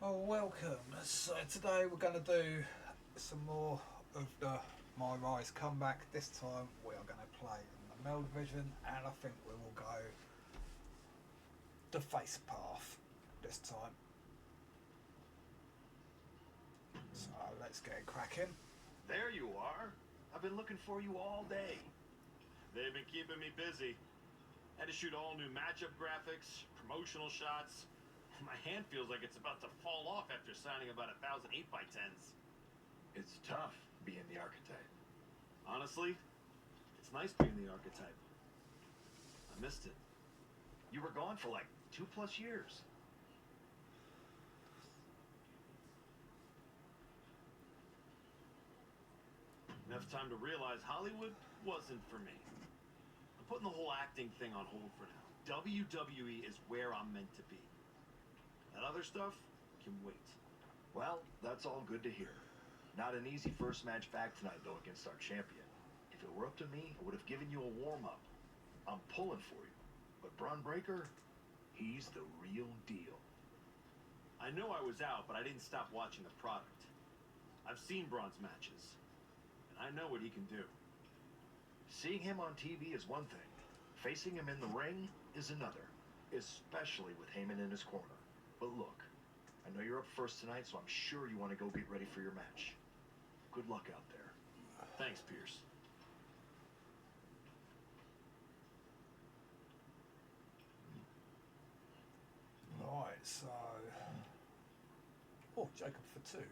Oh, welcome. So today we're going to do some more of the MyRise comeback. This time we are going to play in the Mel division, and I think we will go the face path this time. So let's get cracking. There you are. I've been looking for you all day. They've been keeping me busy. Had to shoot all new matchup graphics, promotional shots. My hand feels like it's about to fall off after signing about 1,000 8x10s. It's tough being the archetype. Honestly, it's nice being the archetype. I missed it. You were gone for like 2+ years. Enough time to realize Hollywood wasn't for me. I'm putting the whole acting thing on hold for now. WWE is where I'm meant to be. That other stuff can wait. Well, that's all good to hear. Not an easy first match back tonight, though, against our champion. If it were up to me, I would have given you a warm-up. I'm pulling for you. But Braun Breaker, he's the real deal. I know I was out, but I didn't stop watching the product. I've seen Braun's matches, and I know what he can do. Seeing him on TV is one thing. Facing him in the ring is another, especially with Heyman in his corner. But look, I know you're up first tonight, so I'm sure you want to go get ready for your match. Good luck out there. Thanks, Pierce. Right, so... Oh, Jacob for 2.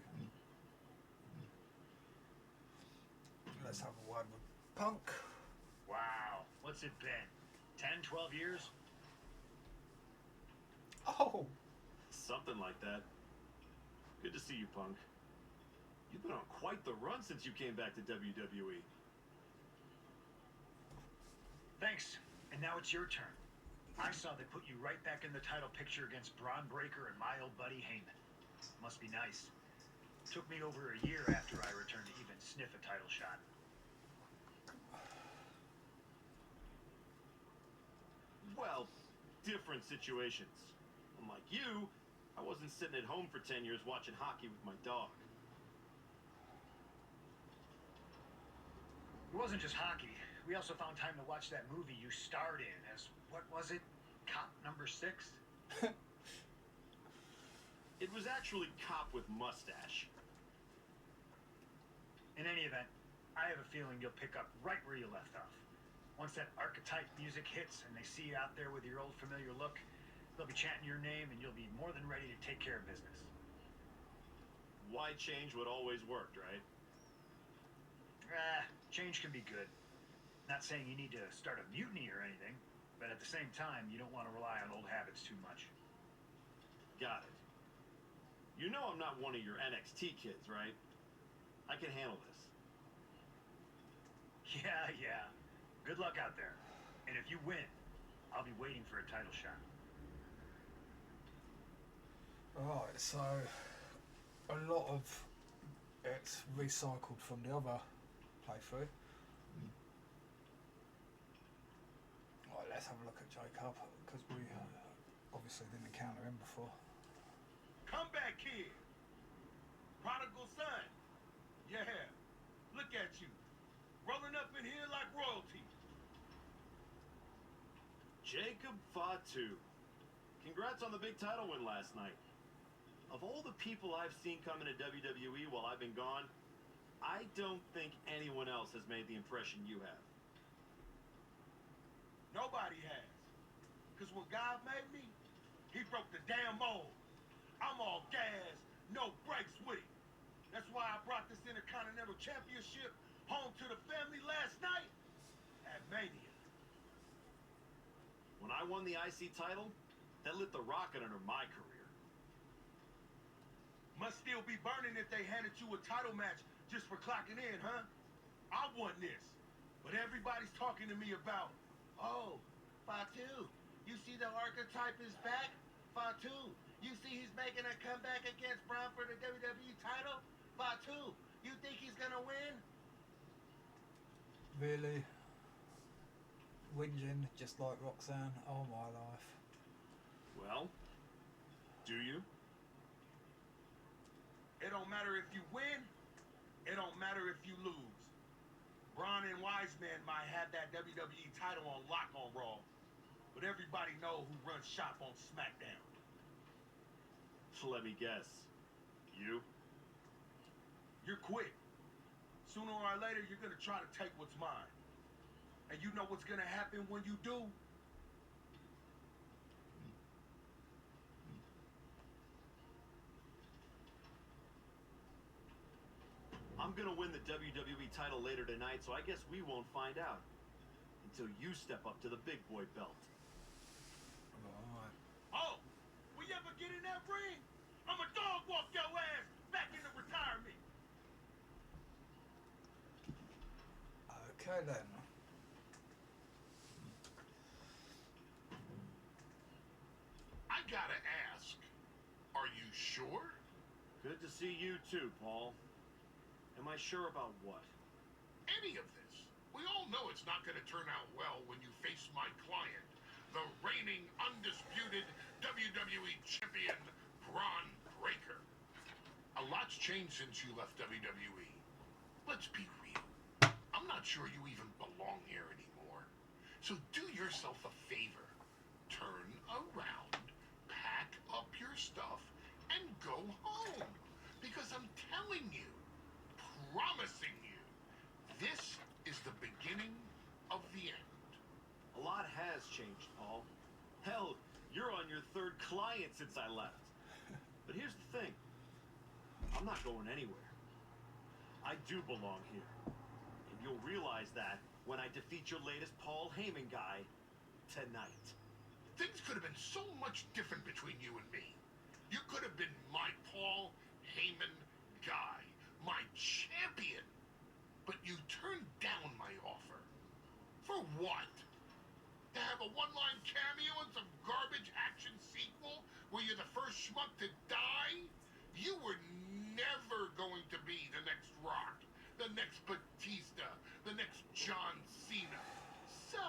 Let's have a word with Punk. Wow, what's it been? 10, 12 years? Oh! Something like that. Good to see you, Punk. You've been on quite the run since you came back to WWE. Thanks, and now it's your turn. I saw they put you right back in the title picture against Braun Breaker and my old buddy Heyman. Must be nice. Took me over a year after I returned to even sniff a title shot. Well, different situations. Unlike you, I wasn't sitting at home for 10 years watching hockey with my dog. It wasn't just hockey. We also found time to watch that movie you starred in as, what was it? Cop number 6? It was actually Cop with Mustache. In any event, I have a feeling you'll pick up right where you left off. Once that archetype music hits and they see you out there with your old familiar look, they'll be chanting your name and you'll be more than ready to take care of business. Why change what always worked, right? Change can be good. Not saying you need to start a mutiny or anything, but at the same time, you don't want to rely on old habits too much. Got it. You know I'm not one of your NXT kids, right? I can handle this. Yeah. Good luck out there. And if you win, I'll be waiting for a title shot. Right, so a lot of it's recycled from the other playthrough. Right, let's have a look at Jacob, because we obviously didn't encounter him before. Come back, kid. Prodigal son. Yeah, look at you. Rolling up in here like royalty. Jacob Fatu. Congrats on the big title win last night. Of all the people I've seen come into WWE while I've been gone, I don't think anyone else has made the impression you have. Nobody has. Because when God made me, he broke the damn mold. I'm all gas, no brakes with it. That's why I brought this Intercontinental Championship home to the family last night at Mania. When I won the IC title, that lit the rocket under my career. Must still be burning if they handed you a title match just for clocking in, huh? I won this. But everybody's talking to me about, oh, Fatu, you see the archetype is back? Fatu, you see he's making a comeback against Braun for the WWE title? Fatu, you think he's gonna win? Really? Whinging just like Roxanne? Oh my life. Well, do you? It don't matter if you win. It don't matter if you lose. Braun and Wiseman might have that WWE title on lock on Raw, but everybody know who runs shop on SmackDown. Let me guess. You? You're quick. Sooner or later, you're gonna try to take what's mine. And you know what's gonna happen when you do? I'm gonna win the WWE title later tonight, so I guess we won't find out. Until you step up to the big boy belt. Right. Oh, will you ever get in that ring? I'ma dog walk your ass back into retirement. Okay then. I gotta ask, are you sure? Good to see you too, Paul. Am I sure about what? Any of this? We all know it's not gonna turn out well when you face my client, the reigning, undisputed WWE Champion, Braun Breaker. A lot's changed since you left WWE. Let's be real. I'm not sure you even belong here anymore. So do yourself a favor. Turn around, pack up your stuff, and go home. Because I'm telling you, promising you, this is the beginning of the end. A lot has changed, Paul. Hell, you're on your third client since I left. But here's the thing. I'm not going anywhere. I do belong here. And you'll realize that when I defeat your latest Paul Heyman guy tonight. Things could have been so much different between you and me. You could have been my Paul Heyman guy, my champion. But you turned down my offer. For what? To have a one-line cameo in some garbage action sequel where you're the first schmuck to die? You were never going to be the next Rock, the next Batista, the next John Cena. So,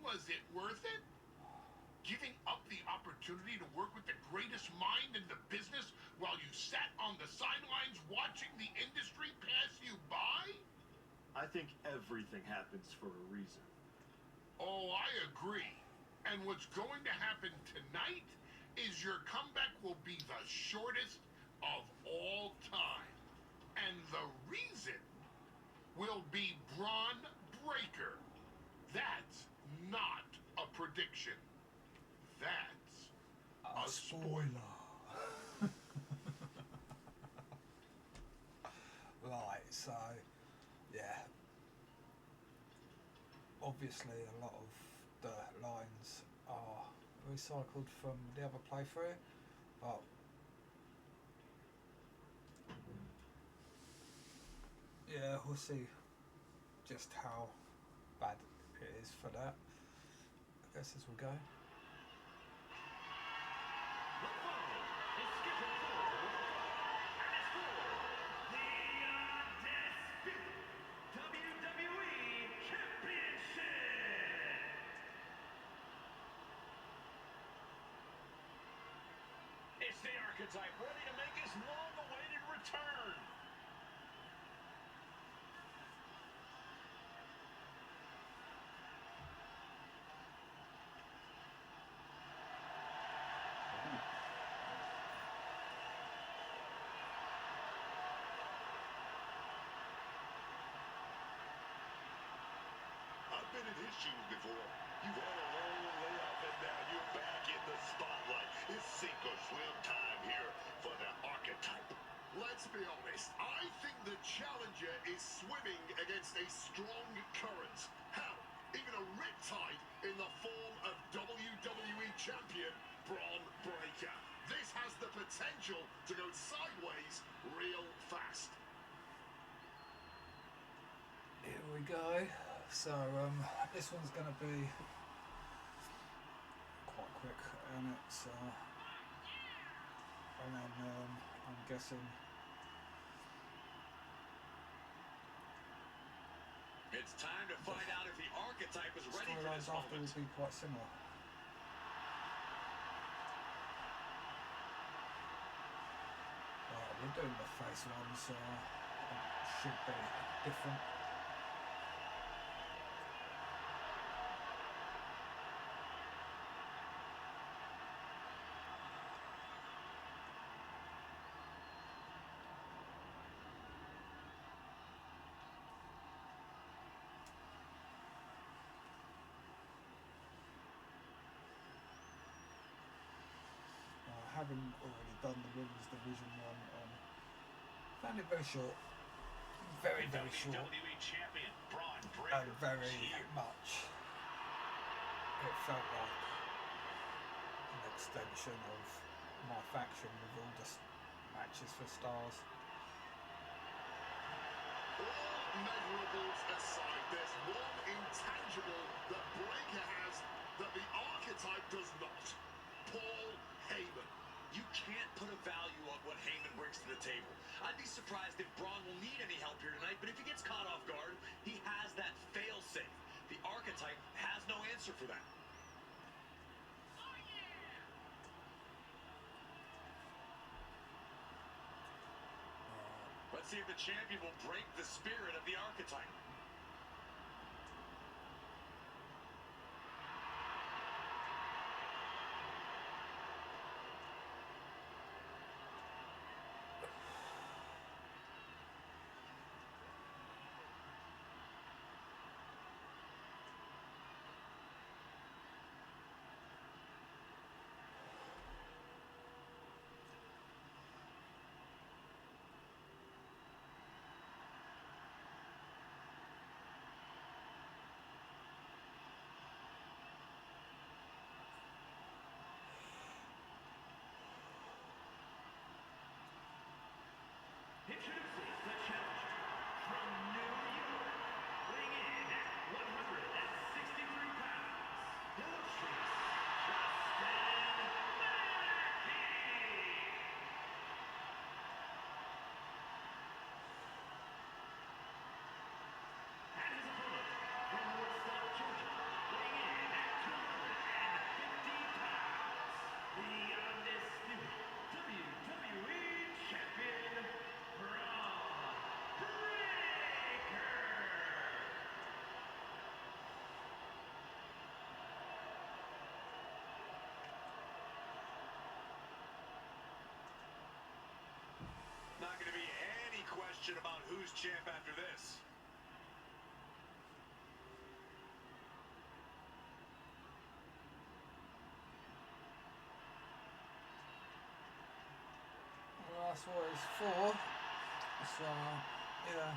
was it worth it? Giving up the opportunity to work with the greatest mind in the business while you sat on the sidelines watching the industry pass you by? I think everything happens for a reason. Oh, I agree. And what's going to happen tonight is your comeback will be the shortest of all time. And the reason will be Braun Breaker. That's not a prediction. That's a spoiler. Right, so yeah. Obviously a lot of the lines are recycled from the other playthrough, but yeah, we'll see just how bad it is for that, I guess, as we go. It's the archetype ready to make his long-awaited return. I've been in his shoes before. You've had a long layoff and now you're back in the spotlight. It's sink or swim time here for the archetype. Let's be honest. I think the challenger is swimming against a strong current. Hell, even a riptide in the form of WWE Champion Braun Breaker. This has the potential to go sideways real fast. Here we go. So this one's going to be quite quick, and it's and then I'm guessing It's time to find out if the archetype is ready for storylines this after moment. will be quite similar. we're doing the face one, so it should be different. Having already done the women's division one, found it very short, very short, WWE champion Braun and Breaker very here. much. It felt like an extension of my faction with all the matches for stars. All measurables aside, there's one intangible that Breaker has that the archetype does not. Paul Heyman. You can't put a value on what Heyman brings to the table. I'd be surprised if Braun will need any help here tonight, but if he gets caught off guard, he has that fail-safe. The archetype has no answer for that. Let's see if the champion will break the spirit of the archetype. Introducing the challenger from New York, weighing in at 163 pounds, illustrious Justin Mackey. And his opponent from Woodstock, Georgia, weighing in at 250 pounds, the undisputed WWE champion, Braun Breaker. Not going to be any question about who's champ after this. Well, that's what it's for. So, yeah.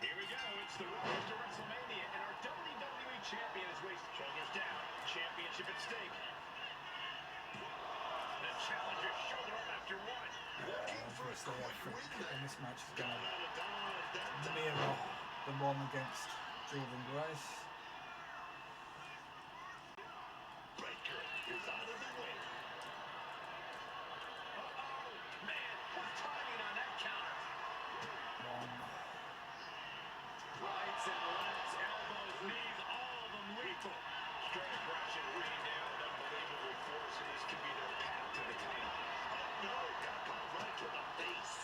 Here we go. It's the road to WrestleMania, and our WWE champion is wasted. Shoulders down. Championship at stake. The challenger shoulder up after one. Obviously, I think in this match is going to mirror the one against Jordan Grace. Breaker is out of the way. Uh-oh, man, what timing on that counter. One. Rights and lefts, elbows, knees, all of them lethal. Straight aggression raining down with unbelievable force, and this could be their path to the title. Oh no, got caught right to the face.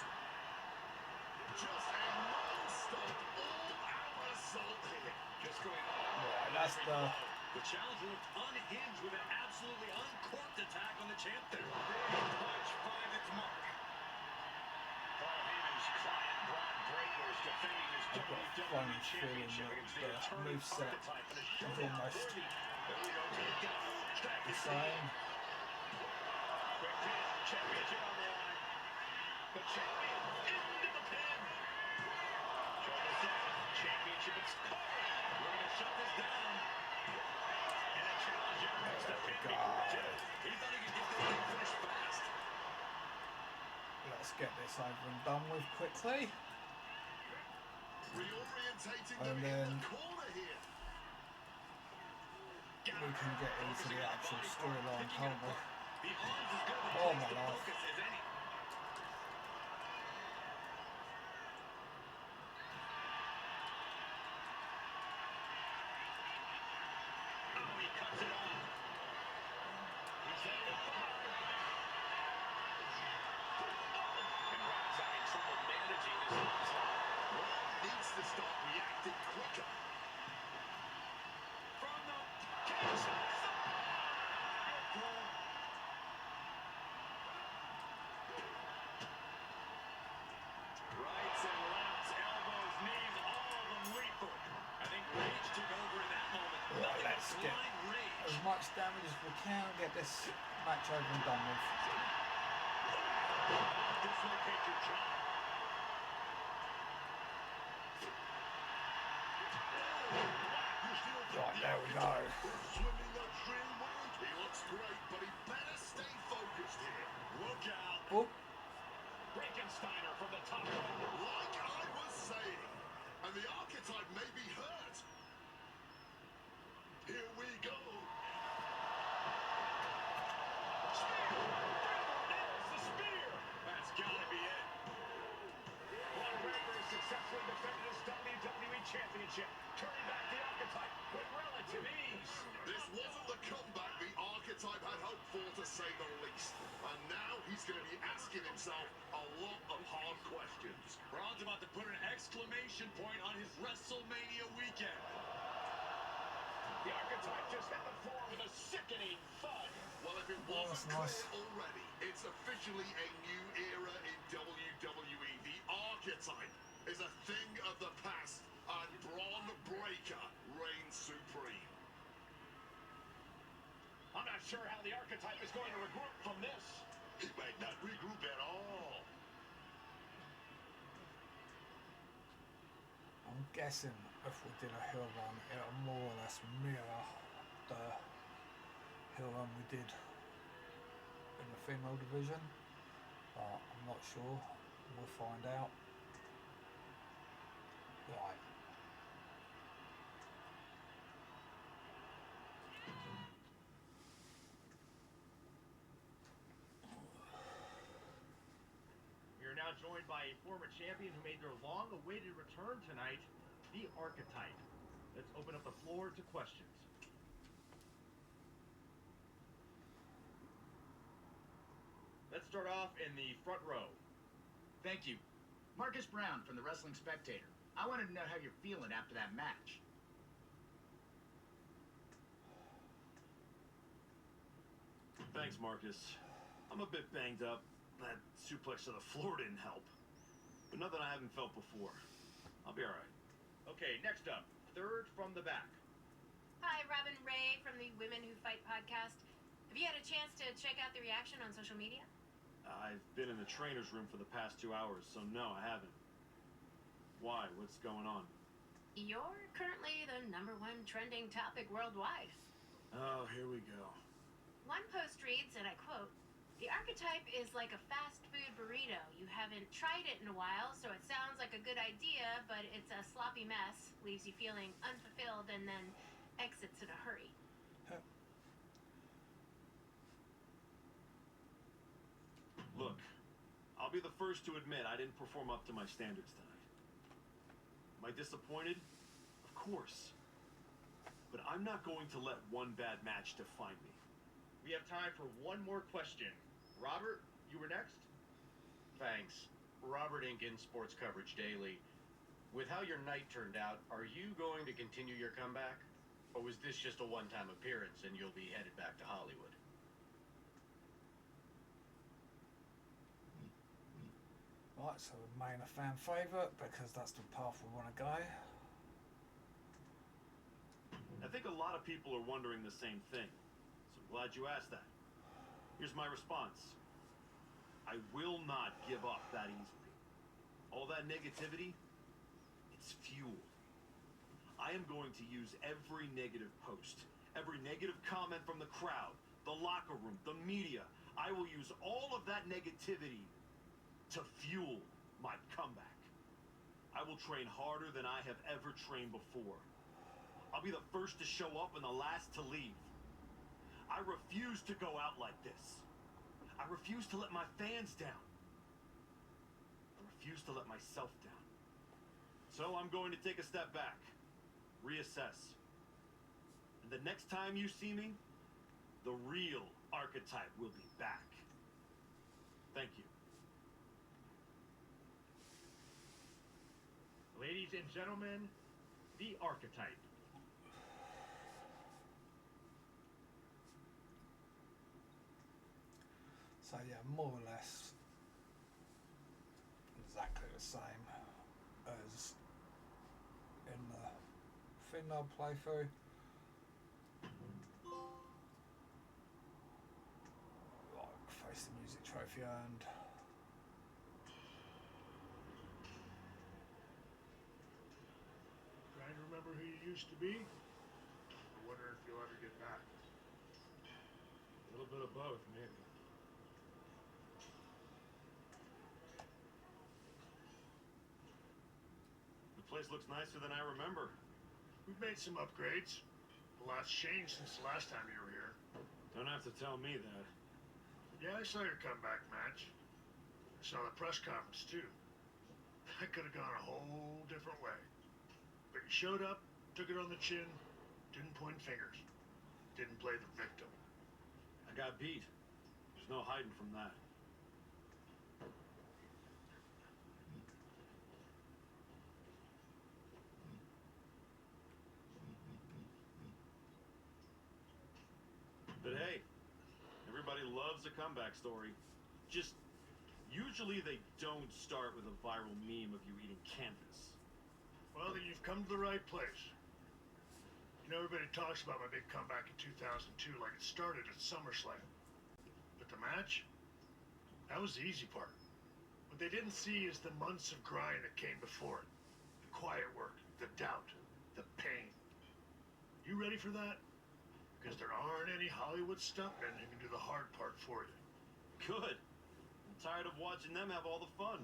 Just a non-stop all-out assault here. Just going all Yeah, out that's every the. blow. The challenger looked unhinged with an absolutely uncorked attack on the champ there. Big punch finds its mark. Paul Heyman's client, Braun Breaker, is defending his I've got a WWE funny championship feeling against the that the eternal moveset archetype in a is showdown almost worthy. There we go, takedown. Strike the is same. Quick pin, championship on the line. The champion into the pin. Shoulders down, championship is caught. We're going to shut this down. And the challenger makes the pin before two. He thought he could get this thing finished fast. Let's get this over and done with quickly. Reorientating And them in then the corner here. we can get into the actual storyline, can't we? The arms as good a Oh place my to life. focus as any. to start reacting quicker. From the cage. Rights and lefts, elbows, knees, all of them lethal. I think rage took over in that moment. Right, let's get Blind rage. as much damage as we can, get this match over and done with. Dislocate your jaw. Right, there we go. Swimming upstream. He looks great, but he better stay focused here. Look out. Oh, Frankensteiner from the top. Like I was saying, and the archetype may be hurt. Here we go. Spear. Nails the spear. That's gotta be it. Braun Breaker has successfully defended his WWE Championship, turning back the archetype with relative ease. This wasn't the comeback the archetype had hoped for, to say the least. And now he's going to be asking himself a lot of hard questions. Braun's about to put an exclamation point on his WrestleMania weekend. The archetype just hit the floor with a sickening thud. Well, if it Oh, wasn't that's nice. clear already, it's officially a new era in WWE. The archetype is a thing of the past, and Braun Breaker reigns supreme. I'm not sure how the archetype is going to regroup from this. He may not regroup at all. I'm guessing if we did a hill run, it'll more or less mirror the hill run we did in the female division, but I'm not sure. We'll find out. Right. We are now joined by a former champion who made their long-awaited return tonight, the Archetype. Let's open up the floor to questions. Let's start off in the front row. Thank you. Marcus Brown from the Wrestling Spectator. I wanted to know how you're feeling after that match. Thanks, Marcus. I'm a bit banged up. That suplex to the floor didn't help. But nothing I haven't felt before. I'll be alright. Okay, next up, third from the back. Hi, Robin Ray from the Women Who Fight podcast. Have you had a chance to check out the reaction on social media? I've been in the trainer's room for the past 2 hours, so no, I haven't. Why? What's going on? You're currently the #1 trending topic worldwide. Oh, here we go. One post reads, and I quote, "The archetype is like a fast food burrito. You haven't tried it in a while, so it sounds like a good idea, but it's a sloppy mess, leaves you feeling unfulfilled, and then exits in a hurry." Look, I'll be the first to admit I didn't perform up to my standards tonight. Am I disappointed? Of course. But I'm not going to let one bad match define me. We have time for one more question. Robert, you were next? Thanks. Robert Inkin, Sports Coverage Daily. With how your night turned out, are you going to continue your comeback? Or was this just a one-time appearance and you'll be headed back to Hollywood? Right, so remain a fan favourite because that's the path we want to go. I think a lot of people are wondering the same thing, so I'm glad you asked that. Here's my response. I will not give up that easily. All that negativity, it's fuel. I am going to use every negative post, every negative comment from the crowd, the locker room, the media. I will use all of that negativity to fuel my comeback. I will train harder than I have ever trained before. I'll be the first to show up and the last to leave. I refuse to go out like this. I refuse to let my fans down. I refuse to let myself down. So I'm going to take a step back, reassess. And the next time you see me, the real archetype will be back. Thank you. Ladies and gentlemen, the Archetype. So yeah, more or less exactly the same as in the thing I'll play through. Like face the music trophy earned. Trying to remember who you used to be? I wonder if you'll ever get back. A little bit of both, maybe. The place looks nicer than I remember. We've made some upgrades. A lot's changed since the last time you were here. Don't have to tell me that. Yeah, I saw your comeback match. I saw the press conference, too. That could have gone a whole different way. But you showed up, took it on the chin, didn't point fingers, didn't play the victim. I got beat. There's no hiding from that. But hey, everybody loves a comeback story. Just usually they don't start with a viral meme of you eating canvas. Well, then you've come to the right place. You know, everybody talks about my big comeback in 2002 like it started at SummerSlam. But the match? That was the easy part. What they didn't see is the months of grind that came before it. The quiet work, the doubt, the pain. You ready for that? Because there aren't any Hollywood stuntmen who can do the hard part for you. Good. I'm tired of watching them have all the fun.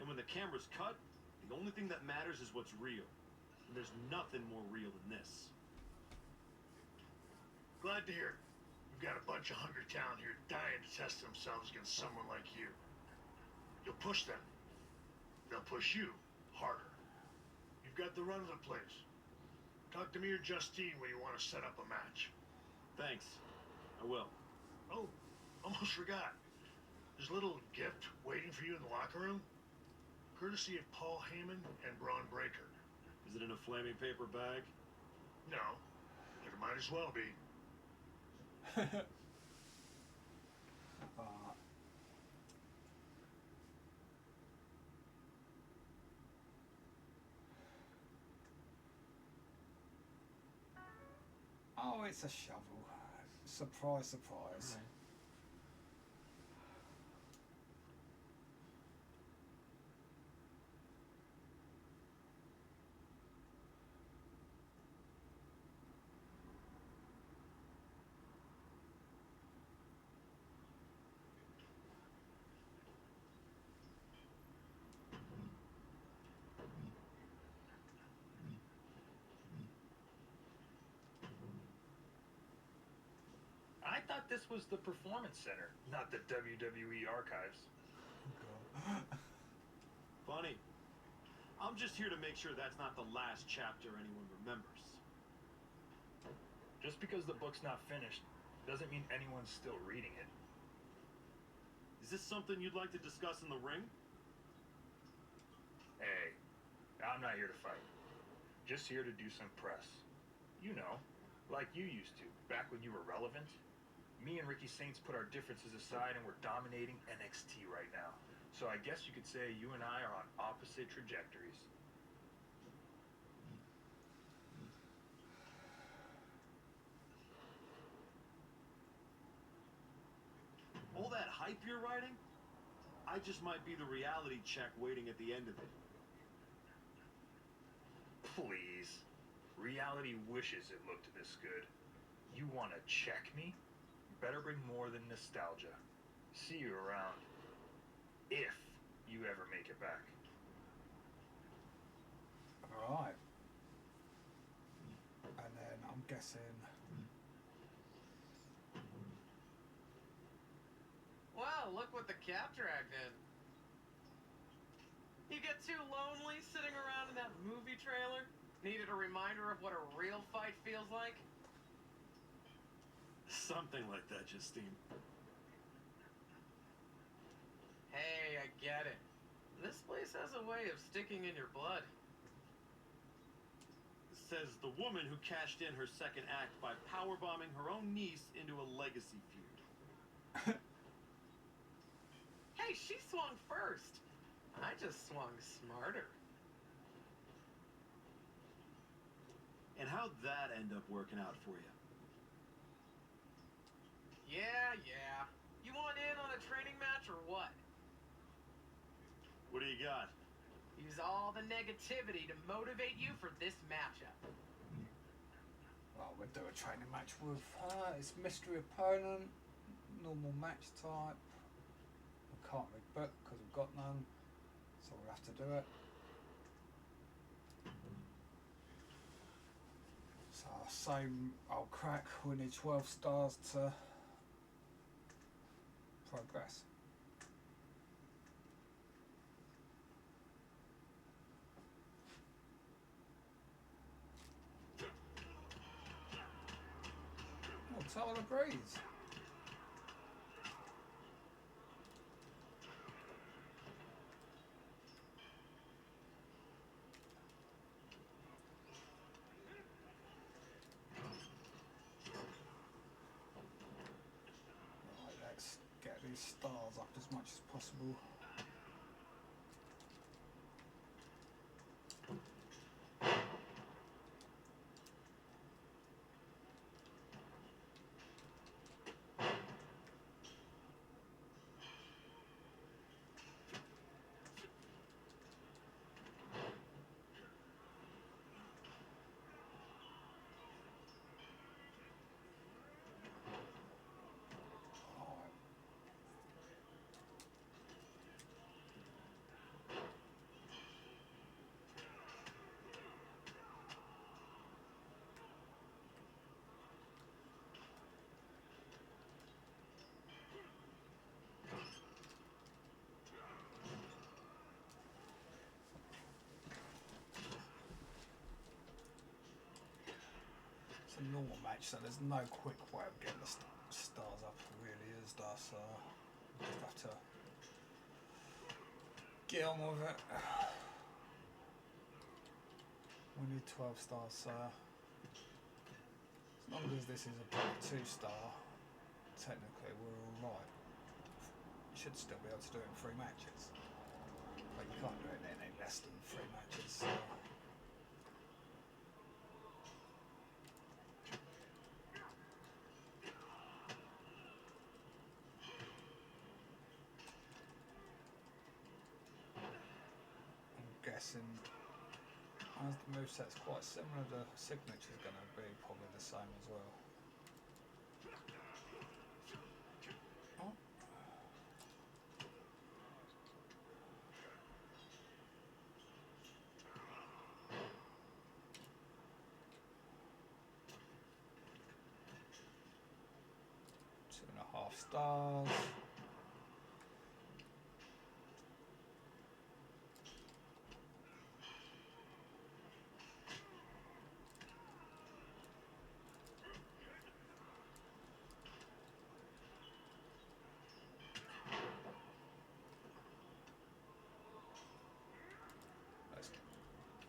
And when the camera's cut, the only thing that matters is what's real. And there's nothing more real than this. Glad to hear it. We've got a bunch of hungry talent here dying to test themselves against someone like you. You'll push them. They'll push you harder. You've got the run of the place. Talk to me or Justine when you want to set up a match. Thanks. I will. Oh, almost forgot. There's a little gift waiting for you in the locker room. Courtesy of Paul Heyman and Braun Breaker. Is it in a flaming paper bag? No, but it might as well be. Oh, it's a shovel. Surprise, surprise. Right. I thought this was the Performance Center, not the WWE Archives. Funny. I'm just here to make sure that's not the last chapter anyone remembers. Just because the book's not finished doesn't mean anyone's still reading it. Is this something you'd like to discuss in the ring? Hey, I'm not here to fight. Just here to do some press. You know, like you used to, back when you were relevant. Me and Ricky Saints put our differences aside and we're dominating NXT right now. So I guess you could say you and I are on opposite trajectories. All that hype you're writing? I just might be the reality check waiting at the end of it. Please. Reality wishes it looked this good. You want to check me? Better bring more than nostalgia. See you around. If you ever make it back. Alright. And then I'm guessing... Wow, look what the Cap dragged in. You get too lonely sitting around in that movie trailer? Needed a reminder of what a real fight feels like? Something like that, Justine. Hey, I get it. This place has a way of sticking in your blood. says the woman who cashed in her second act by powerbombing her own niece into a legacy feud. Hey, she swung first. I just swung smarter. And how'd that end up working out for you? Yeah. You want in on a training match or what? What do you got? Use all the negativity to motivate you for this matchup. Well, we'll do a training match with her. It's mystery opponent, normal match type. We can't rebook because we've got none, so we'll have to do it. So same old crack. We need 12 stars to progress. Oh, Tyler Breeze. Right, let's get these stars up as much as possible. A normal match, so there's no quick way of getting the stars up, really, is there? So we just have to get on with it. We need 12 stars, so as long as this is a 2-star, technically we're alright. Should still be able to do it in 3 matches, but you can't do it in any less than 3 matches. So. Guessing as the moveset's quite similar, the signature's going to be probably the same as well. Oh. Two and a half stars.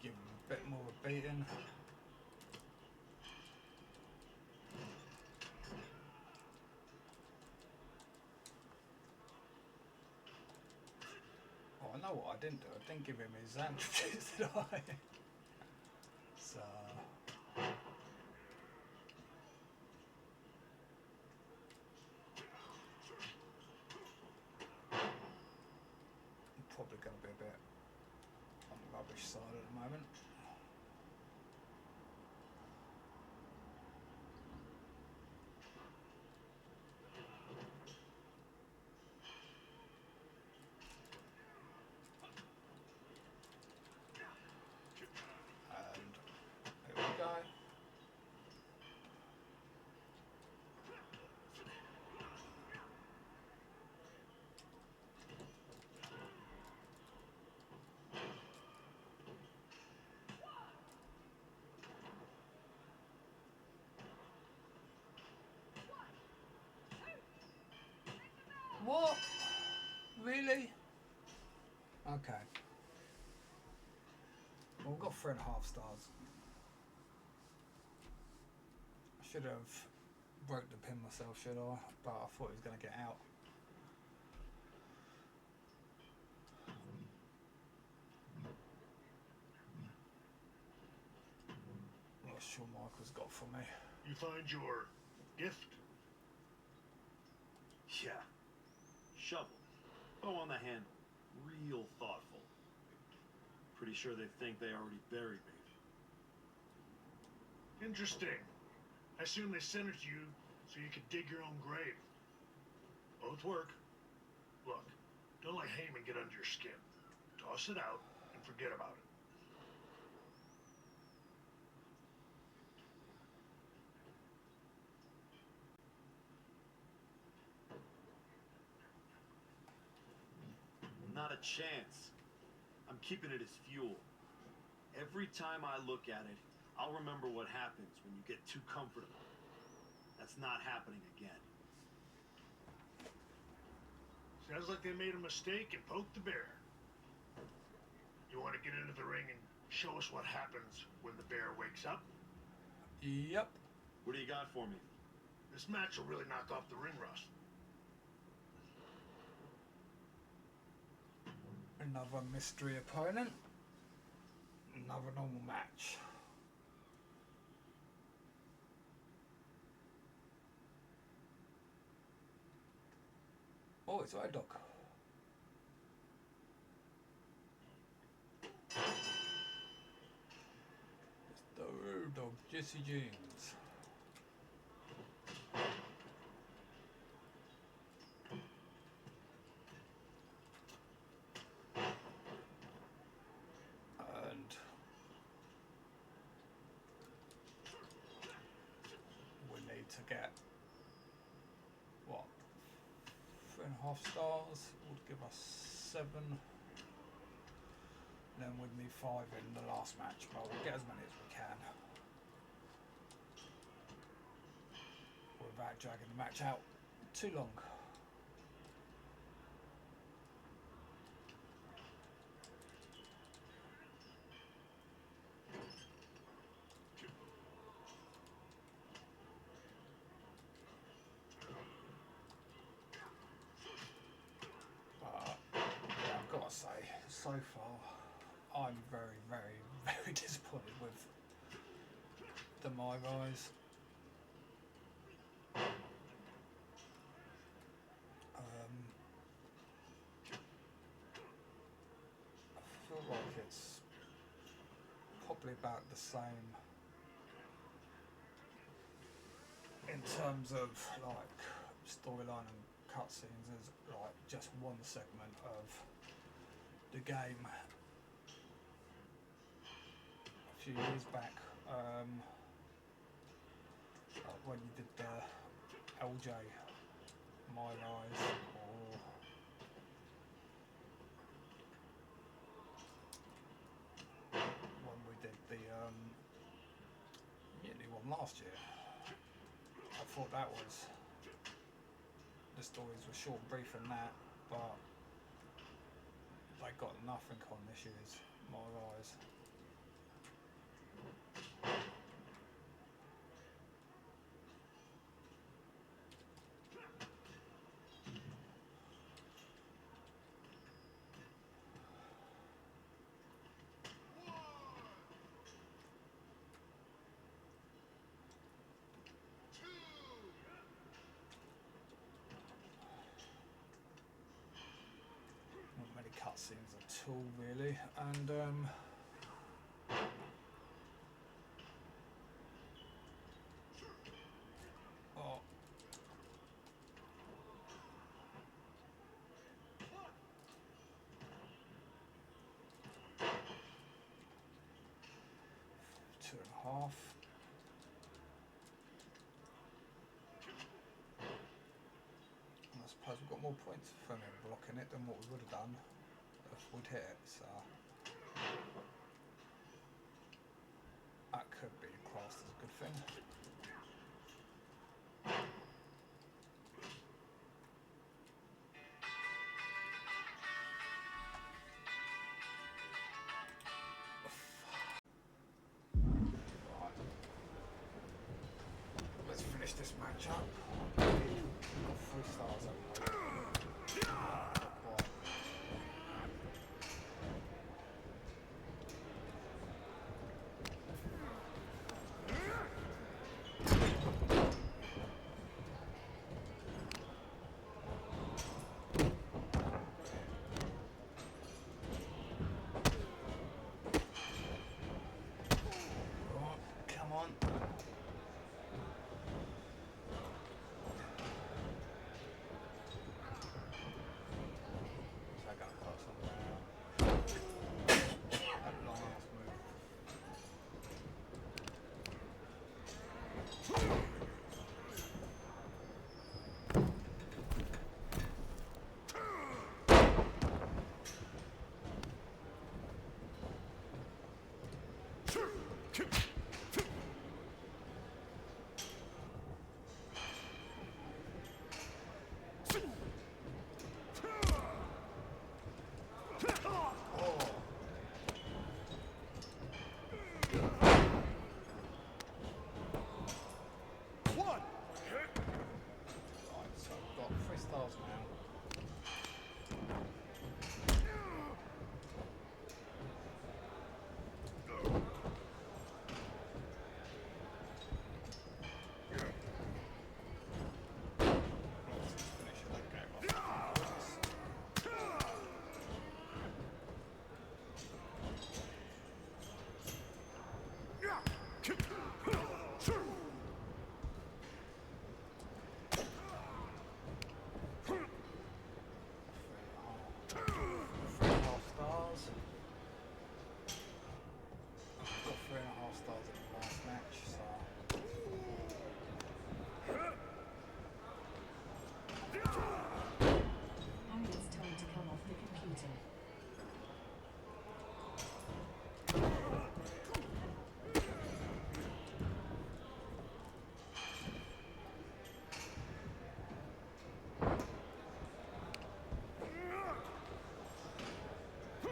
Give him a bit more of a beating. Oh, I know what I didn't do. I didn't give him his attributes, did I? So I'm probably going to be a bit on the rubbish side at the moment. And here we go. What? Really? Okay. Well, we've got 3.5 stars. should have broke the pin myself, should I? But I thought he was going to get out. Not sure Michael's got for me. You find your gift? Yeah. Shovel. Bow on the handle. Real thoughtful. Pretty sure they think they already buried me. Interesting. I assume they sent it to you so you could dig your own grave. Both work. Look, don't let Heyman get under your skin. Toss it out and forget about it. Not a chance. I'm keeping it as fuel. Every time I look at it, I'll remember what happens when you get too comfortable. That's not happening again. Sounds like they made a mistake and poked the bear. You want to get into the ring and show us what happens when the bear wakes up? Yep. What do you got for me? This match will really knock off the ring rust. Another mystery opponent. Another normal match. Oh, it's Road Dogg. It's the Road Dogg, Jesse James. And we need to get what? 3.5 stars would give us 7. Then we'd need 5 in the last match, but we'll get as many as we can without dragging the match out too long. I've got to say, so far, I'm very, very, very disappointed with the MyRise. I feel like it's probably about the same in terms of like storyline and cutscenes as like just one segment of the game. A few years back, like when you did the LJ MyRise, or when we did the Mutiny one last year. I thought that was, the stories were short and brief in that, but they got nothing on this year's MyRise. Not many cutscenes at all, really, and oh, two and a half. And I suppose we've got more points from him blocking it than what we would have done if we'd hit it, so that could be classed as a good thing. Right.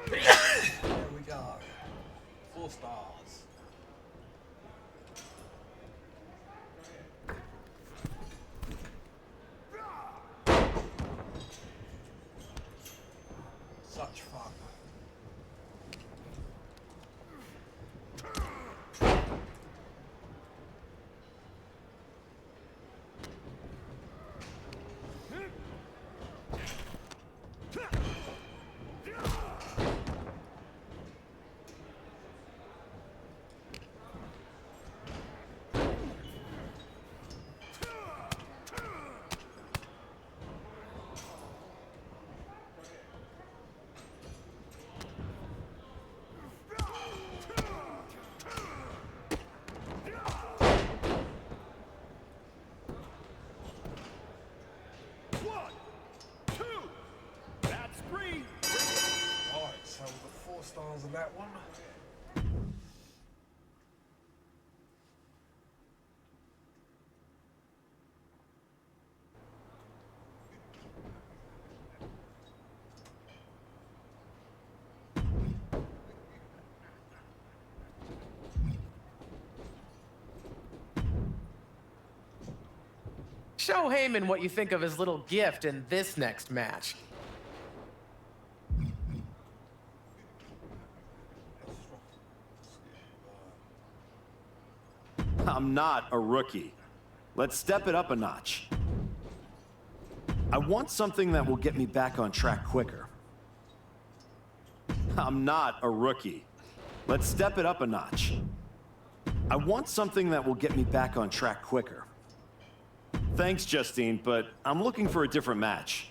There we go. 4 stars. Such fun. So we've got 4 stars on that one. Show Heyman what you think of his little gift in this next match. I'm not a rookie. Let's step it up a notch. I want something that will get me back on track quicker. I'm not a rookie. Let's step it up a notch. I want something that will get me back on track quicker. Thanks, Justine, but I'm looking for a different match.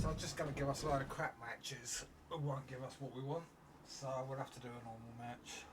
So I'm just going to give us a load of crap matches. It won't give us what we want. So we'll have to do a normal match.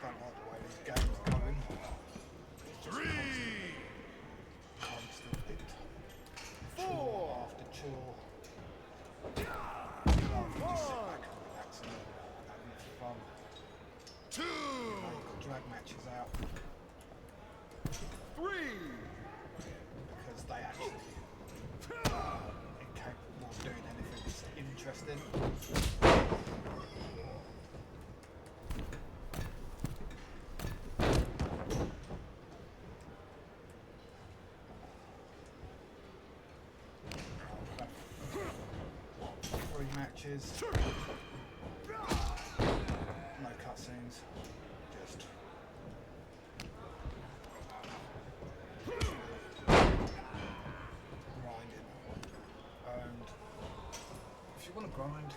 don't like the way these games are going. Three. Constant chore after chore. Just sit back and relax and having fun. Two. You've got drag matches out. Three. Because they actually incapable of doing anything that's interesting. Three matches. No cutscenes. Just grinding. And if you want to grind,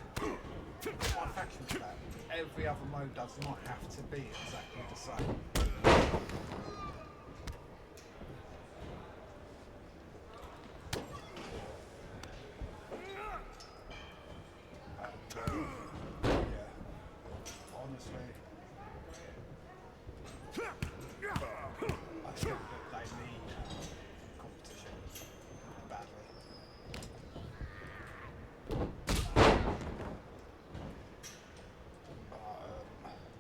my faction for that. Every other mode does not have to be exactly the same. Honestly, I think that they need competition badly.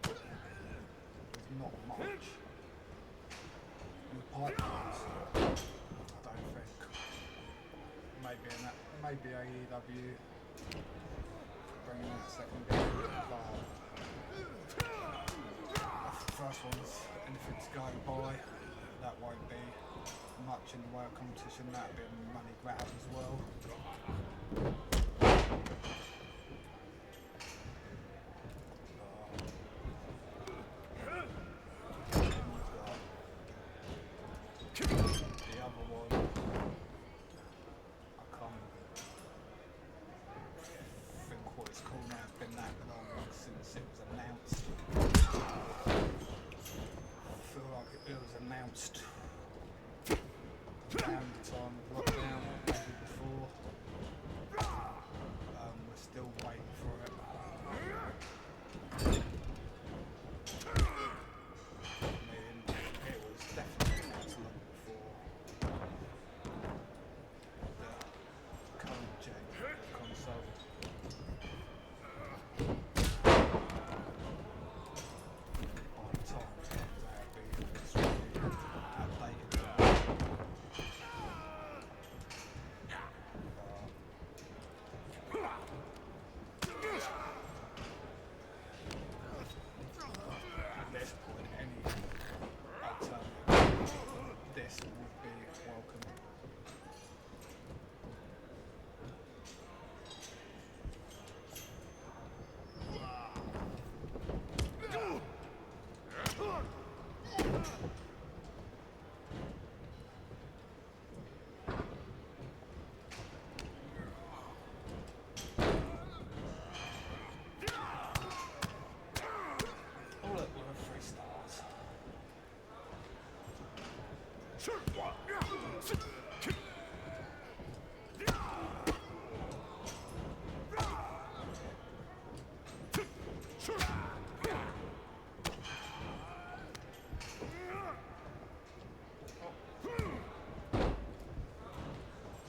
There's not much in the pipelines, I don't think. Maybe AEW bringing out a second game, but first one's anything to go by. That won't be much in the way of competition. That'll be a money grab as well. The other one, I can't think what it's called now. It's been that long since it was announced. I feel like it was announced around the time of lockdown, maybe before. We're still waiting for it. I mean, it was definitely announced long before the current gen console. By the time it comes out, it'll be extremely outdated. At this point, any alternative this would be welcome. All it were 3 stars. Right,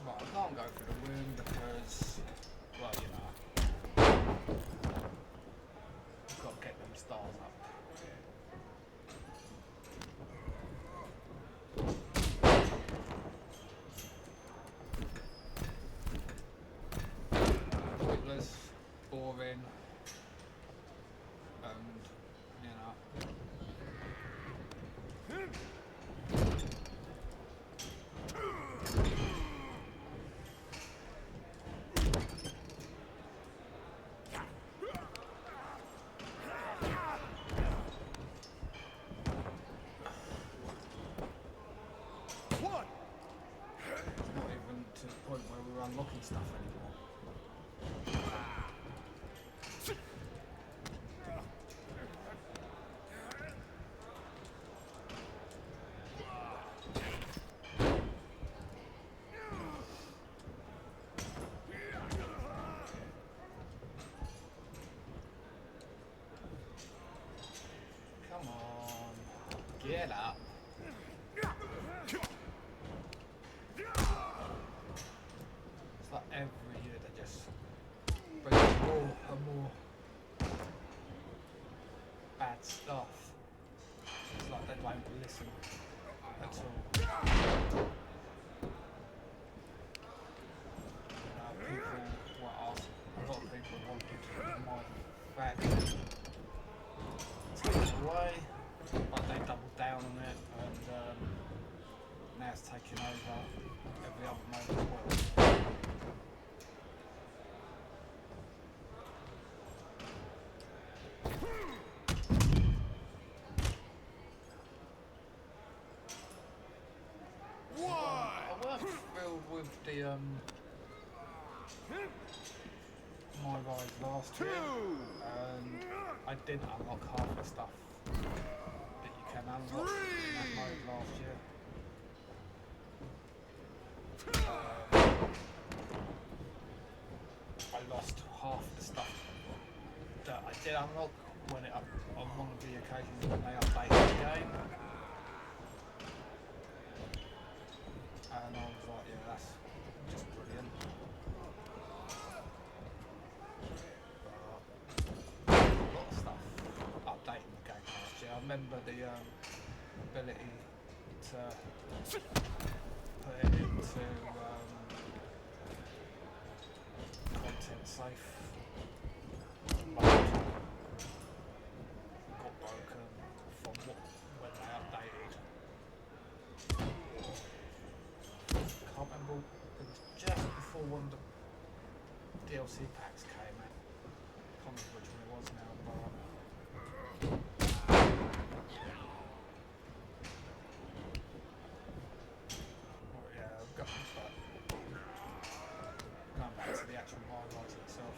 I can't go for the win because, well, you know, I've got to get them stars up. Pointless, boring, and, you know. It's not even to the point where we're unlocking stuff anymore. Come on. get up. It's like every year they just bring more and more bad stuff. It's like they won't listen at all. People were asked, a lot of people wanted my faction taken away, but they doubled down on it, and now it's taking over every other mode as well. I was thrilled with the MyRise last year, and I did unlock half the stuff that you can unlock in that mode last year. I lost half the stuff that I did unlock when on one of the occasions when they updated the game. And I was like, yeah, that's just brilliant. But a lot of stuff updating the game last year. I remember the ability to put it into content safe mode got broken from when they updated. Can't remember, it was just before one of the DLC packs came out. Can't remember which one it was now, but yeah, I've got going back to the actual MyRise itself.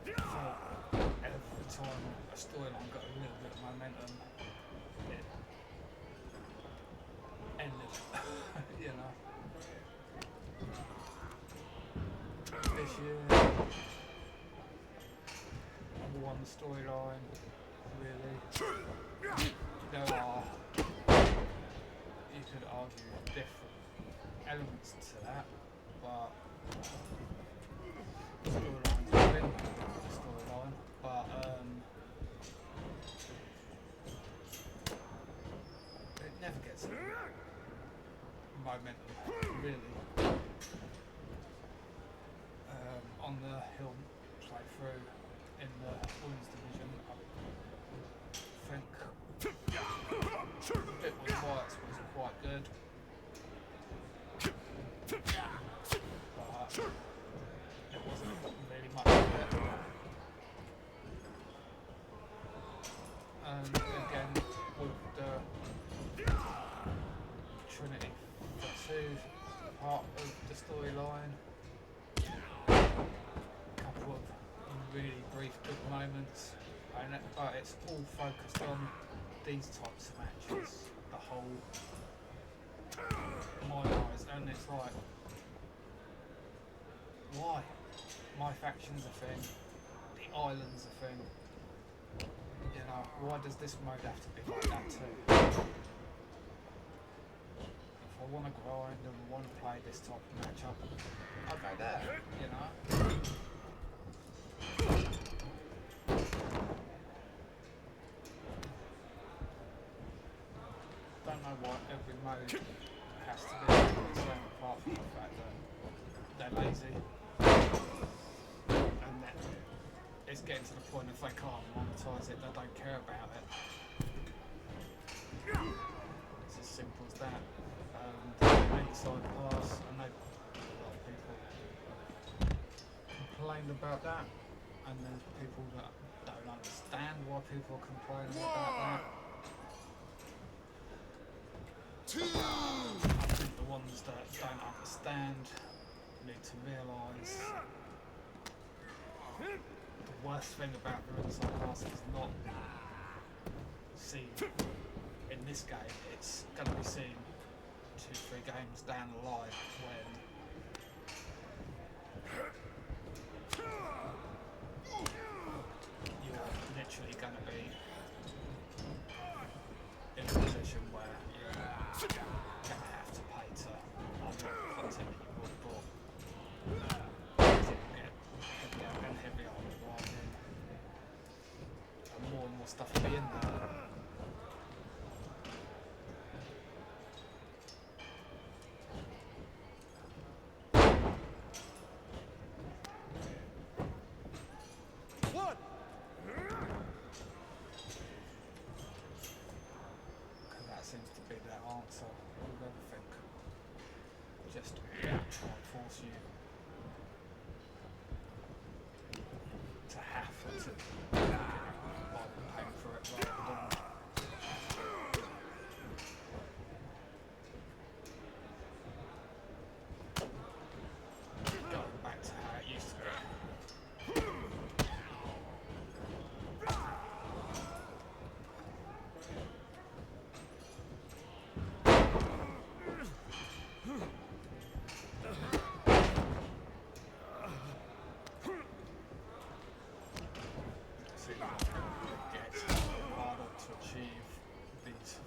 I felt every time a storyline got a little bit of momentum, it ended, you know. This year, number one storyline, really. There are, you could argue, different elements to that, but the storyline's been the storyline, but it never gets momentum, really. On the hill playthrough in the women's division, I think the bit with Wyatt was quite good, but it wasn't really much of it. And again, with the Trinity for 2 part of the storyline, couple of really brief good moments, but it's all focused on these types of matches, the whole MyRise, and it's like, why? My faction's a thing, the island's a thing, you know, why does this mode have to be like that too? If I want to grind and want to play this type of matchup, I'll go there, you know. Don't know why every mode has to be the same, apart from the fact that they're lazy and that it's getting to the point if they can't monetize it, they don't care about it. It's as simple as that. Inside pass, I know a lot of people complain about that, and there's people that don't understand why people are complaining about that. I think the ones that don't understand need to realise the worst thing about the inside pass is not seen in this game, it's going to be seen 2-3 games down the line when you're literally going to be in a position position where you're gonna have to pay to unlock content you would have bought. It will get heavier and heavier on the winding, and more stuff will be in there. Seems to be their answer with everything. Just try and force you to have to by paying for it rather than going back to how it used to be.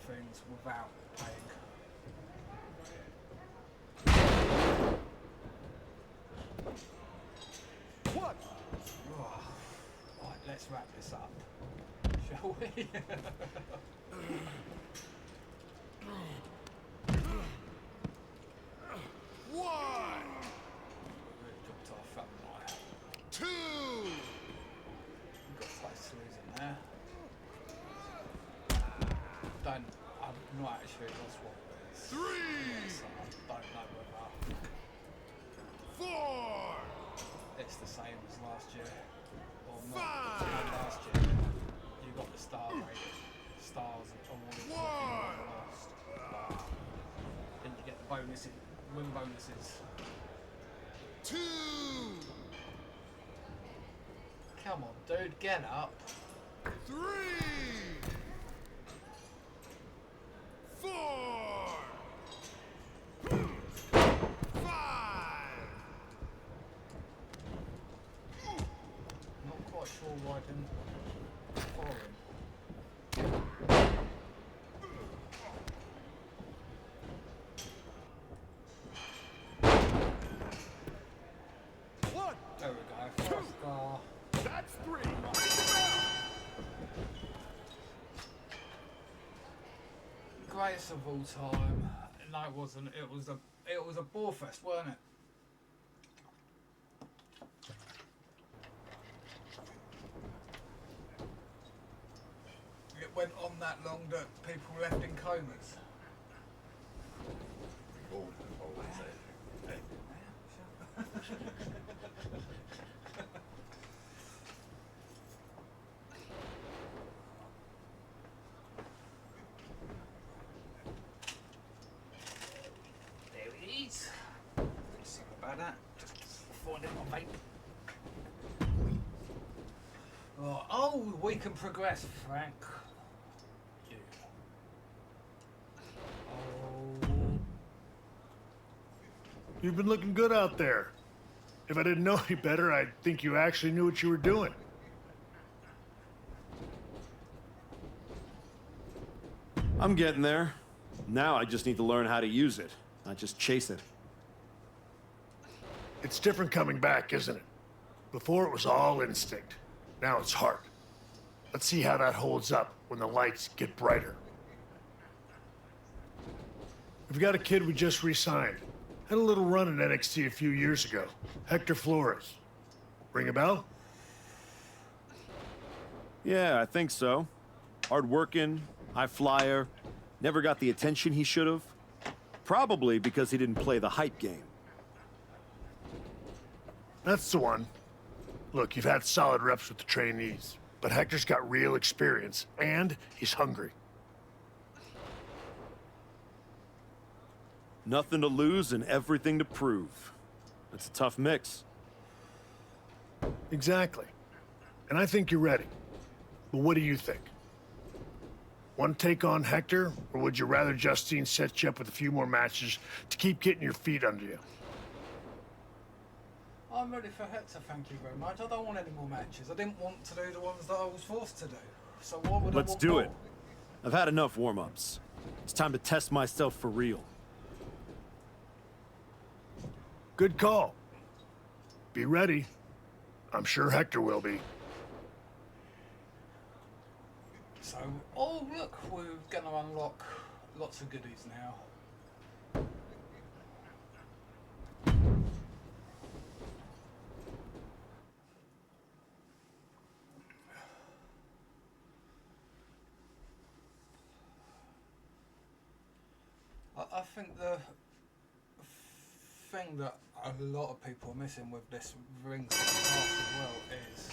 Things without paying. What? Right, let's wrap this up, shall we? One, Really dropped off, haven't I? two. We've got close to losing there. I'm not actually lost what it is. Three. So I don't know whether Four. it's the same as last year or not. Five. Last year you got the star rating, stars awarded for if you lost. Then you get the bonuses, win bonuses. Two. Come on, dude, get up. Three. Four. Five. Not quite sure why I didn't follow him. One. There we go, first star. That's three. Greatest of all time. No, it wasn't. It was a bore fest, weren't it? It went on that long that people left in comas. There it is. Sorry about that. Just find it on vape. Right. Oh, we can progress, Frank. You. Oh. You've been looking good out there. If I didn't know any better, I'd think you actually knew what you were doing. I'm getting there. Now I just need to learn how to use it, not just chase it. It's different coming back, isn't it? Before it was all instinct. Now it's heart. Let's see how that holds up when the lights get brighter. We've got a kid we just re-signed. Had a little run in NXT a few years ago. Hector Flores. Ring a bell? Yeah, I think so. Hard-working, high flyer, never got the attention he should have. Probably because he didn't play the hype game. That's the one. Look, you've had solid reps with the trainees, but Hector's got real experience, and he's hungry. Nothing to lose and everything to prove. That's a tough mix. Exactly. And I think you're ready. But what do you think? Want to take on Hector, or would you rather Justine set you up with a few more matches to keep getting your feet under you? I'm ready for Hector, thank you very much. I don't want any more matches. I didn't want to do the ones that I was forced to do. So why would I Let's want do more? it. I've had enough warm-ups. It's time to test myself for real. Good call. Be ready. I'm sure Hector will be. So, oh look, we're going to unlock lots of goodies now. I think the thing that a lot of people are missing with this ring pass as well is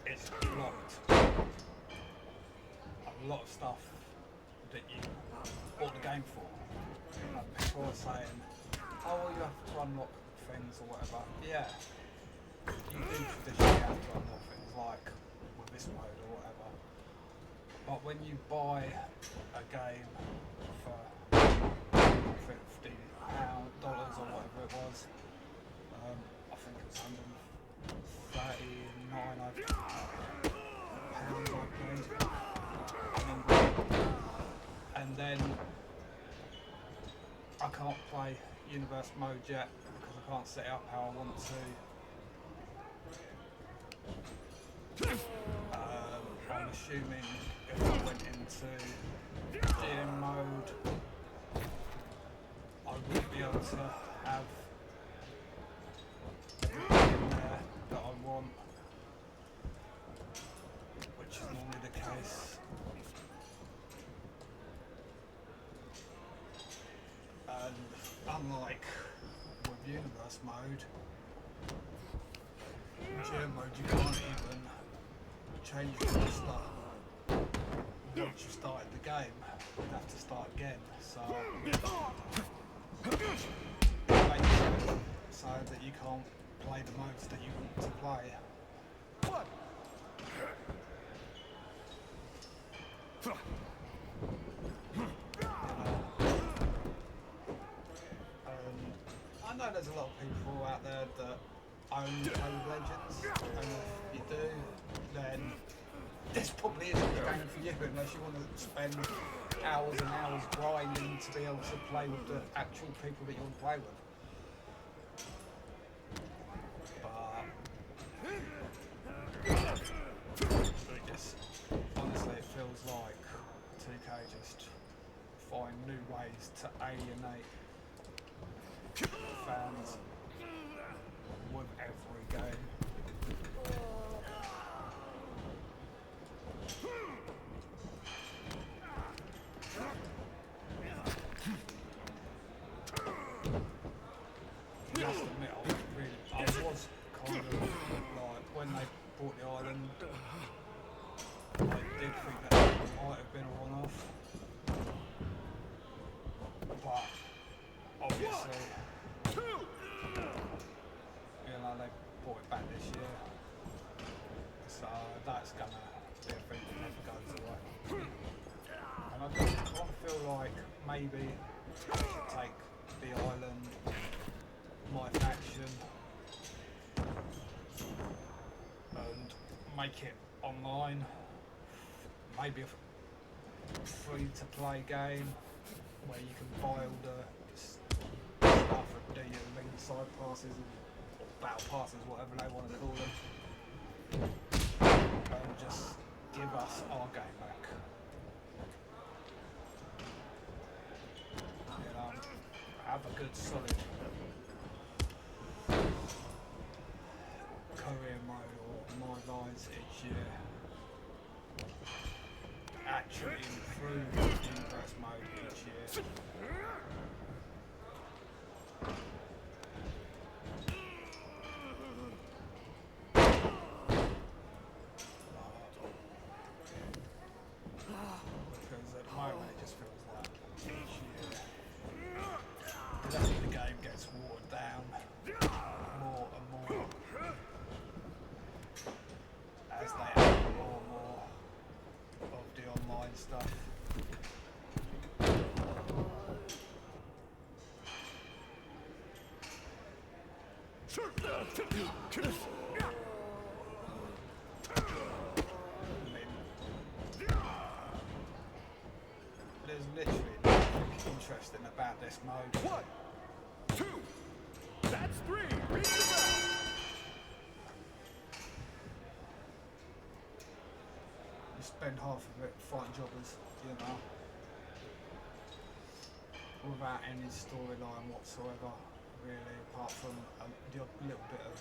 it's blocked. A lot of stuff that you bought the game for. Like people are saying, oh well, you have to unlock things or whatever. Yeah, you do traditionally have to unlock things like with this mode or whatever. But when you buy a game for $50 or whatever it was, I think it was £139 I believe. And then I can't play Universe mode yet because I can't set it up how I want to. I'm assuming if I went into GM mode, I would be able to have everything in there that I want, which is normally the case. And unlike with Universe mode, GM mode you can't even change the stuff. Once you started the game, you'd have to start again. So it makes it so that you can't play the modes that you want to play. What? I know there's a lot of people out there that only play with Legends, and if you do, then this probably isn't the game for you unless you want to spend hours and hours grinding to be able to play with the actual people that you want to play with. But it's, honestly, it feels like 2K just find new ways to alienate fans with every game. I must admit, I was kind of like, when they bought the island, I did think that might have been a one-off. But obviously, you know, they brought it back this year, so that's gonna be a thing that never goes away. And I just kind of feel like maybe I should take the island, my faction, and make it online, maybe a free-to-play game where you can buy all the stuff and do your ring side passes or battle passes, whatever they want to call them, and just give us our game back. You know, have a good solid career mode or MyRise each year. Actually improve Universe mode each year. Because at the moment it just feels like each year the game gets watered down more and more as they add more and more of the online stuff. there's literally nothing interesting about this mode. 1, 2, that's 3. Reach the bell. You spend half of it fighting jobbers, you know, without any storyline whatsoever, really, apart from the little bit of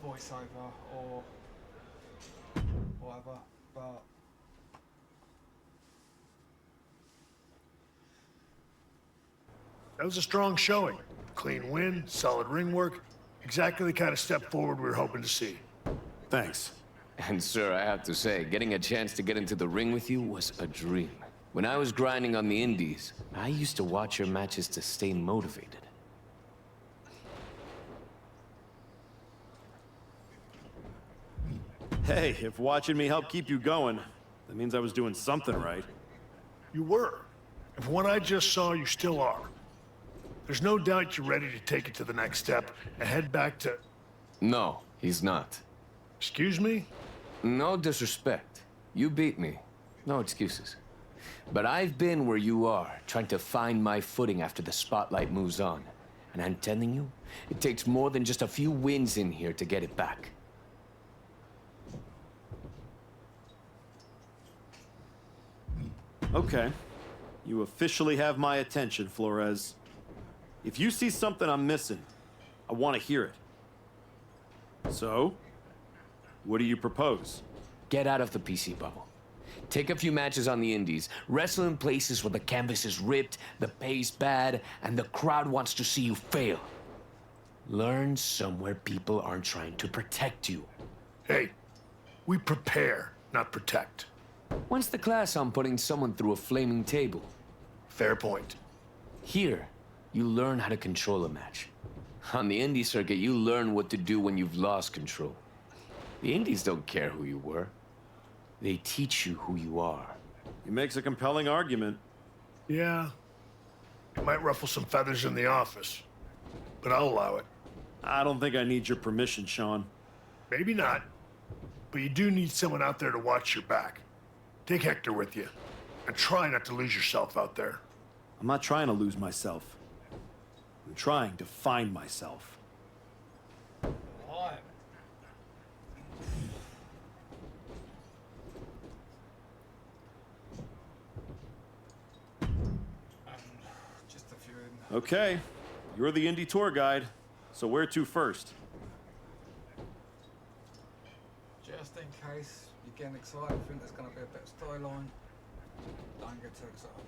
voiceover or whatever, but that was a strong showing. Clean win, solid ring work, exactly the kind of step forward we were hoping to see. Thanks. And sir, I have to say, getting a chance to get into the ring with you was a dream. When I was grinding on the indies, I used to watch your matches to stay motivated. Hey, if watching me helped keep you going, that means I was doing something right. You were. And from what I just saw, you still are. There's no doubt you're ready to take it to the next step and head back to... No, he's not. Excuse me? No disrespect. You beat me. No excuses. But I've been where you are, trying to find my footing after the spotlight moves on. And I'm telling you, it takes more than just a few wins in here to get it back. Okay. You officially have my attention, Flores. If you see something I'm missing, I want to hear it. So, what do you propose? Get out of the PC bubble. Take a few matches on the indies. Wrestle in places where the canvas is ripped, the pay's bad, and the crowd wants to see you fail. Learn somewhere people aren't trying to protect you. Hey, we prepare, not protect. When's the class on putting someone through a flaming table? Fair point. Here, you learn how to control a match. On the indie circuit, you learn what to do when you've lost control. The indies don't care who you were. They teach you who you are. He makes a compelling argument. Yeah. It might ruffle some feathers in the office, but I'll allow it. I don't think I need your permission, Sean. Maybe not, but you do need someone out there to watch your back. Take Hector with you, and try not to lose yourself out there. I'm not trying to lose myself. I'm trying to find myself. right. Just a few in. Okay. You're the indie tour guide, so where to first? Just in case you're getting excited, think there's going to be a bit of storyline. Don't get too excited.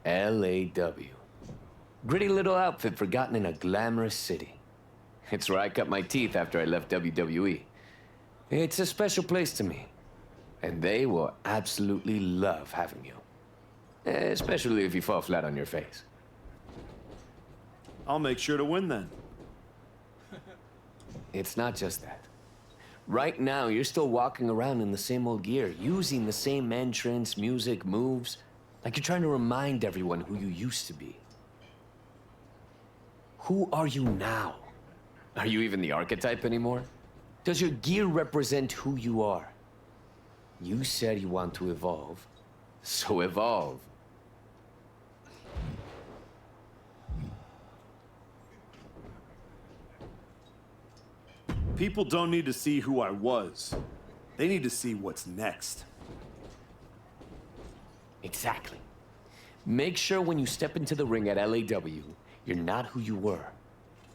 LAW. Gritty little outfit forgotten in a glamorous city. It's where I cut my teeth after I left WWE. It's a special place to me. And they will absolutely love having you. Especially if you fall flat on your face. I'll make sure to win then. It's not just that. Right now, you're still walking around in the same old gear, using the same entrance, music, moves, like you're trying to remind everyone who you used to be. Who are you now? Are you even the archetype anymore? Does your gear represent who you are? You said you want to evolve, so evolve. People don't need to see who I was. They need to see what's next. Exactly. Make sure when you step into the ring at LAW, you're not who you were.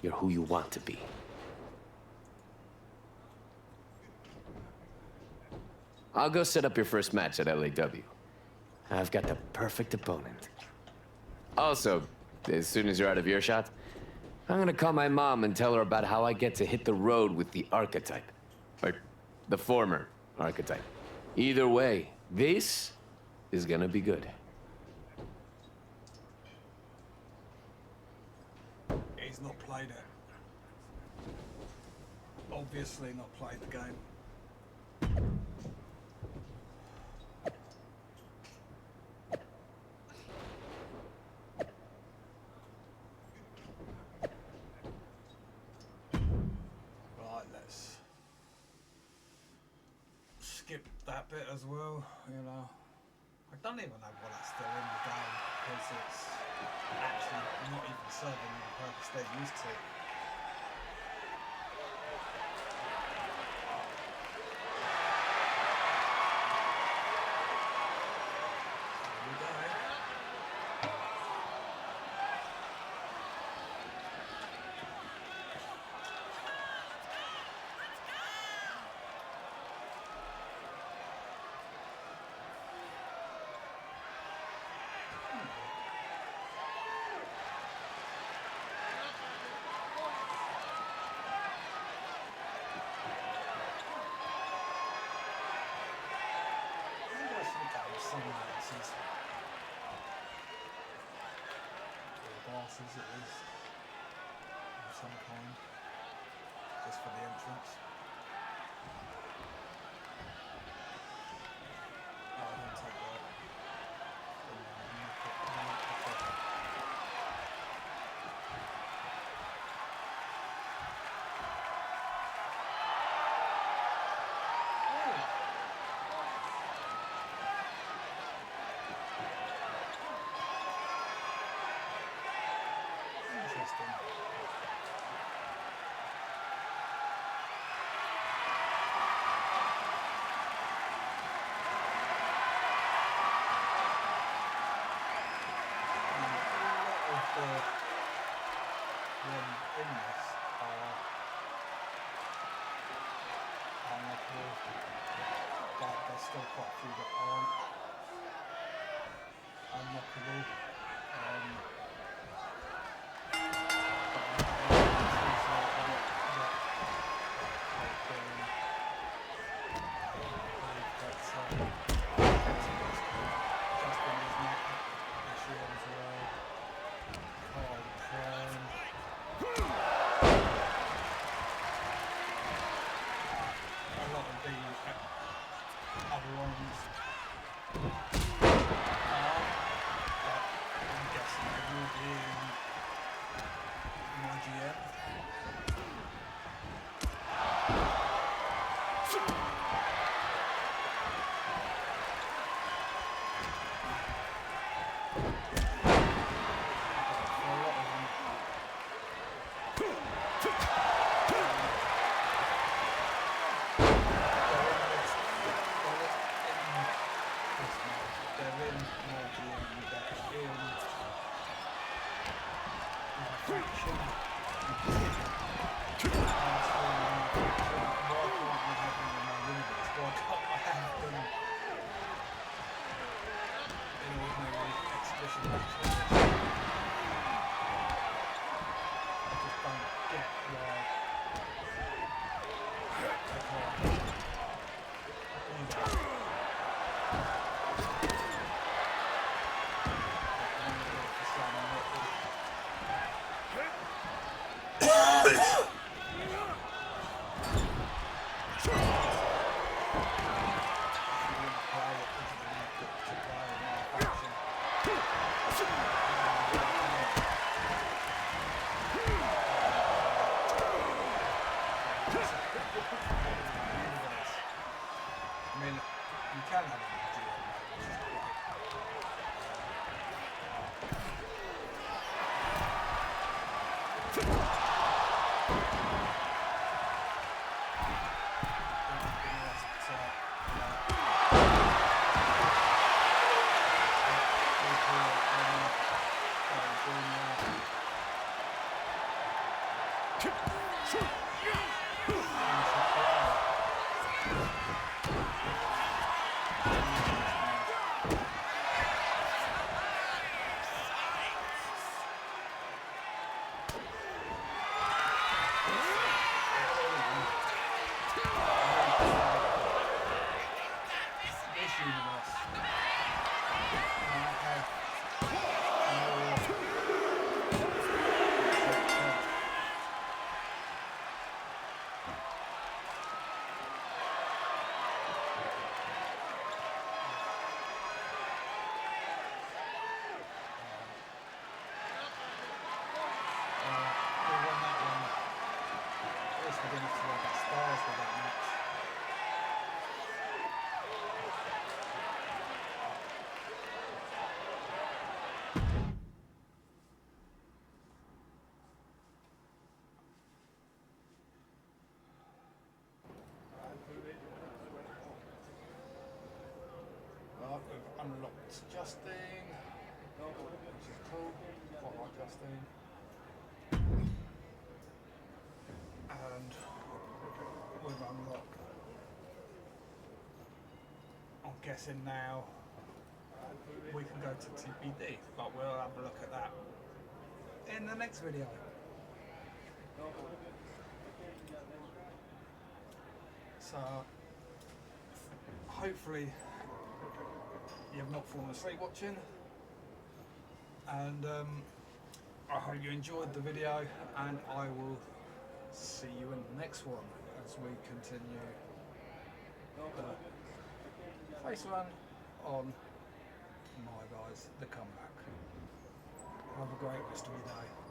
You're who you want to be. I'll go set up your first match at LAW. I've got the perfect opponent. Also, as soon as you're out of earshot, I'm gonna call my mom and tell her about how I get to hit the road with the archetype. Or the former archetype. Either way, this is gonna be good. He's not played it. Obviously not played the game. Right, let's skip that bit as well, you know. I don't even know why that's still in the game because it's actually not even serving the purpose they're used to. Glasses at least of some kind, just for the entrance. Oh, I didn't take that. Interesting. Still quite a few that aren't unlockable. That's Justine. Which is cool. Quite like Justine. And we've unlocked. I'm guessing now we can go to TPD, but we'll have a look at that in the next video. So hopefully you have not fallen asleep watching, and I hope you enjoyed the video, and I will see you in the next one as we continue the face run on MyRise, the comeback. Have a great rest of your day.